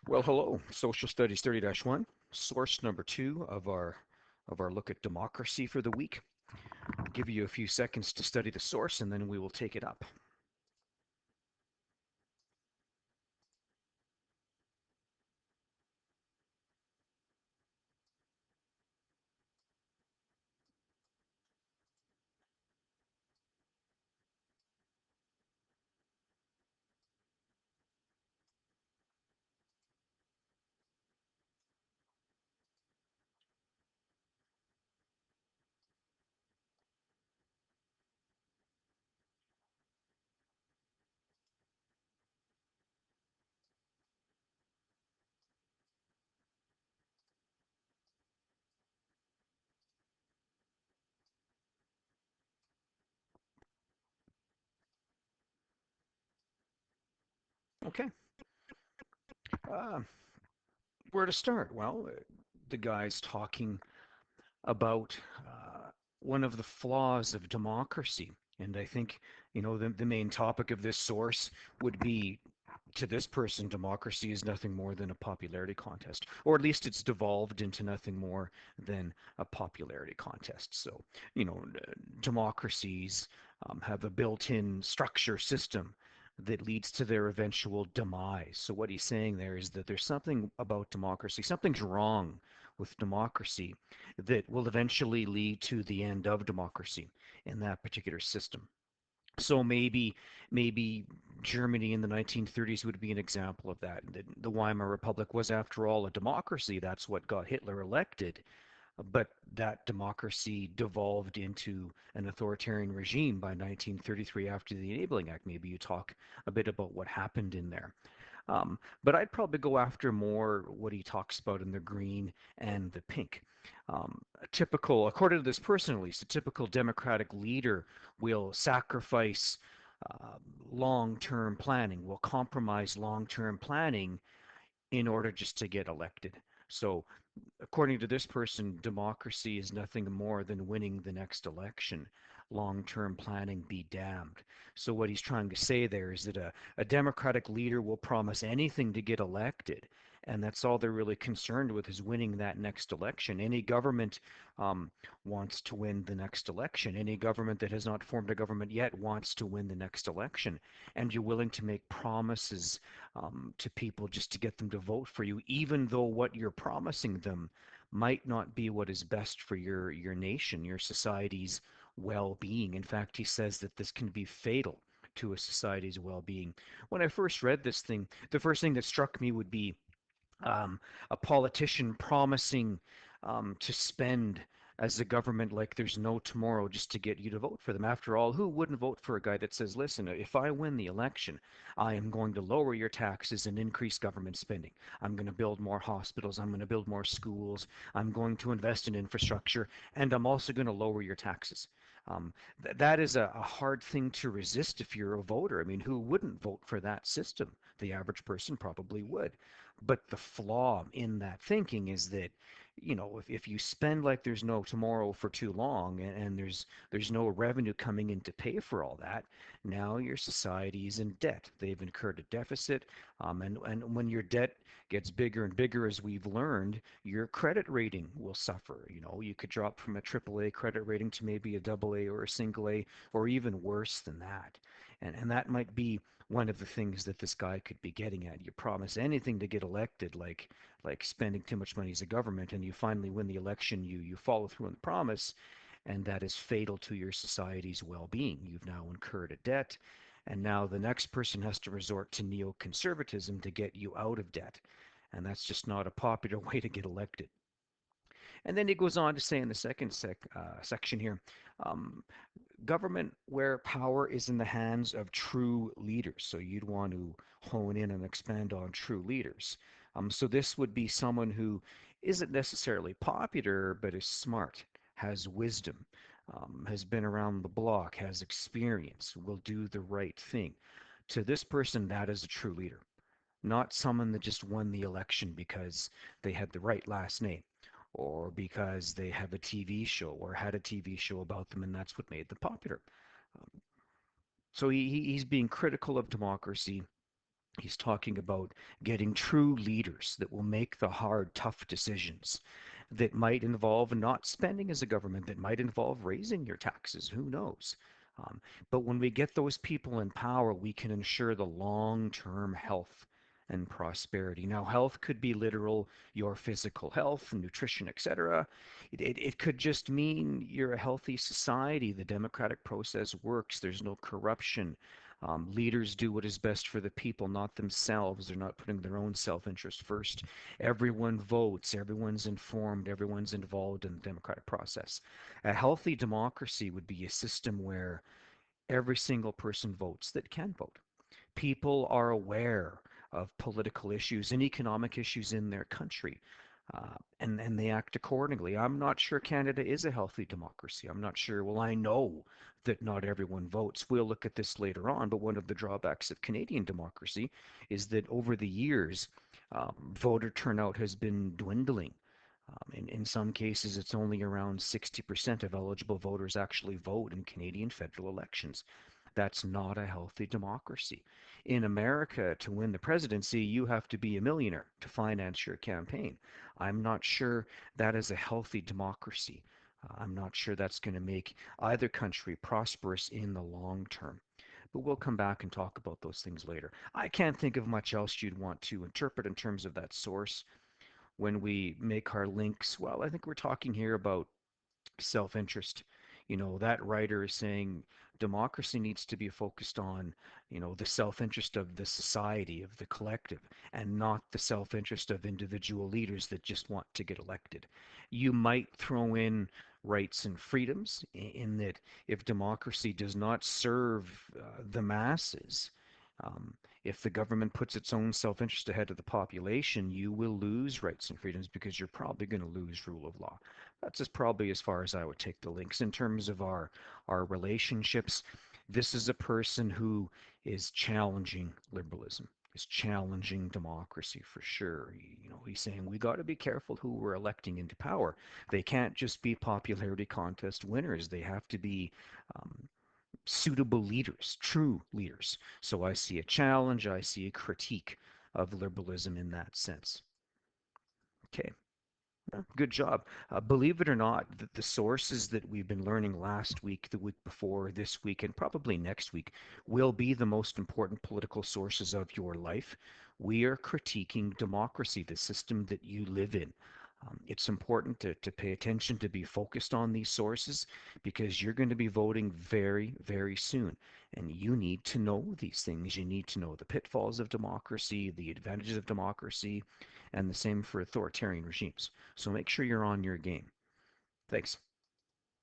Well, hello, Social Studies 30-1, source number two of our look at democracy for the week. I'll give you a few seconds to study the source and then we will take it up. Okay, uh, where to start? Well, the guy's talking about one of the flaws of democracy. And I think, the main topic of this source would be to this person, democracy is nothing more than a popularity contest, or at least it's devolved into nothing more than a popularity contest. So, democracies have a built-in structure system that leads to their eventual demise. So what he's saying there is that there's something about democracy, something's wrong with democracy that will eventually lead to the end of democracy in that particular system. So maybe Germany in the 1930s would be an example of that. The Weimar Republic was, after all, a democracy. That's what got Hitler elected. But that democracy devolved into an authoritarian regime by 1933 after the Enabling Act. Maybe you talk a bit about what happened in there. But I'd probably go after more what he talks about in the green and the pink. A typical, according to this person at least, a typical Democratic leader will sacrifice long-term planning, will compromise long-term planning in order just to get elected. So according to this person, democracy is nothing more than winning the next election. Long-term planning be damned. So what he's trying to say there is that a Democratic leader will promise anything to get elected, and that's all they're really concerned with is winning that next election. Any government wants to win the next election. Any government that has not formed a government yet wants to win the next election, and you're willing to make promises to people just to get them to vote for you, even though what you're promising them might not be what is best for your nation, your society's well-being. In fact, he says that this can be fatal to a society's well-being. When I first read this thing, the first thing that struck me would be um, a politician promising to spend as a government like there's no tomorrow just to get you to vote for them. After all, who wouldn't vote for a guy that says, listen, if I win the election, I am going to lower your taxes and increase government spending. I'm going to build more hospitals. I'm going to build more schools. I'm going to invest in infrastructure. And I'm also going to lower your taxes. That is a hard thing to resist if you're a voter. I mean, who wouldn't vote for that system? The average person probably would. But the flaw in that thinking is that, if you spend like there's no tomorrow for too long and there's no revenue coming in to pay for all that, now your society is in debt. They've incurred a deficit, and when your debt gets bigger and bigger, as we've learned, your credit rating will suffer. You could drop from a AAA credit rating to maybe a AA or a single A, or even worse than that. And that might be one of the things that this guy could be getting at. You promise anything to get elected, like spending too much money as a government, and you finally win the election, you follow through on the promise, and that is fatal to your society's well-being. You've now incurred a debt, and now the next person has to resort to neoconservatism to get you out of debt. And that's just not a popular way to get elected. And then he goes on to say in the second section here, um, government where power is in the hands of true leaders. So you'd want to hone in and expand on true leaders. So this would be someone who isn't necessarily popular, but is smart, has wisdom, has been around the block, has experience, will do the right thing. To this person, that is a true leader, not someone that just won the election because they had the right last name or because they have a TV show or had a TV show about them and that's what made them popular. So he's being critical of democracy He's talking about getting true leaders that will make the hard, tough decisions that might involve not spending as a government, that might involve raising your taxes. Who knows? Um, but when we get those people in power, we can ensure the long term health and prosperity. Now, health could be literal, your physical health, nutrition, etc. It could just mean you're a healthy society. The democratic process works, there's no corruption. Leaders do what is best for the people, not themselves. They're not putting their own self interest first. Everyone votes, everyone's informed, everyone's involved in the democratic process. A healthy democracy would be a system where every single person votes that can vote. People are aware of political issues and economic issues in their country. And they act accordingly. I'm not sure Canada is a healthy democracy. I'm not sure. Well, I know that not everyone votes. We'll look at this later on, but one of the drawbacks of Canadian democracy is that over the years, voter turnout has been dwindling. In some cases, it's only around 60% of eligible voters actually vote in Canadian federal elections. That's not a healthy democracy. In America, to win the presidency, you have to be a millionaire to finance your campaign. I'm not sure that is a healthy democracy. I'm not sure that's going to make either country prosperous in the long term. But we'll come back and talk about those things later. I can't think of much else you'd want to interpret in terms of that source when we make our links. Well, I think we're talking here about self-interest. That writer is saying democracy needs to be focused on, the self-interest of the society, of the collective, and not the self-interest of individual leaders that just want to get elected. You might throw in rights and freedoms in that if democracy does not serve the masses, um, if the government puts its own self-interest ahead of the population, you will lose rights and freedoms because you're probably going to lose rule of law. That's as probably as far as I would take the links in terms of our relationships. This is a person who is challenging liberalism, is challenging democracy for sure. He's saying we got to be careful who we're electing into power. They can't just be popularity contest winners. They have to be um, suitable leaders, true leaders. So I see a challenge, I see a critique of liberalism in that sense. Okay. Good job. Believe it or not, the sources that we've been learning last week, the week before, this week, and probably next week will be the most important political sources of your life. We are critiquing democracy, the system that you live in. It's important to pay attention, to be focused on these sources because you're going to be voting very, very soon. And you need to know these things. You need to know the pitfalls of democracy, the advantages of democracy, and the same for authoritarian regimes. So make sure you're on your game. Thanks.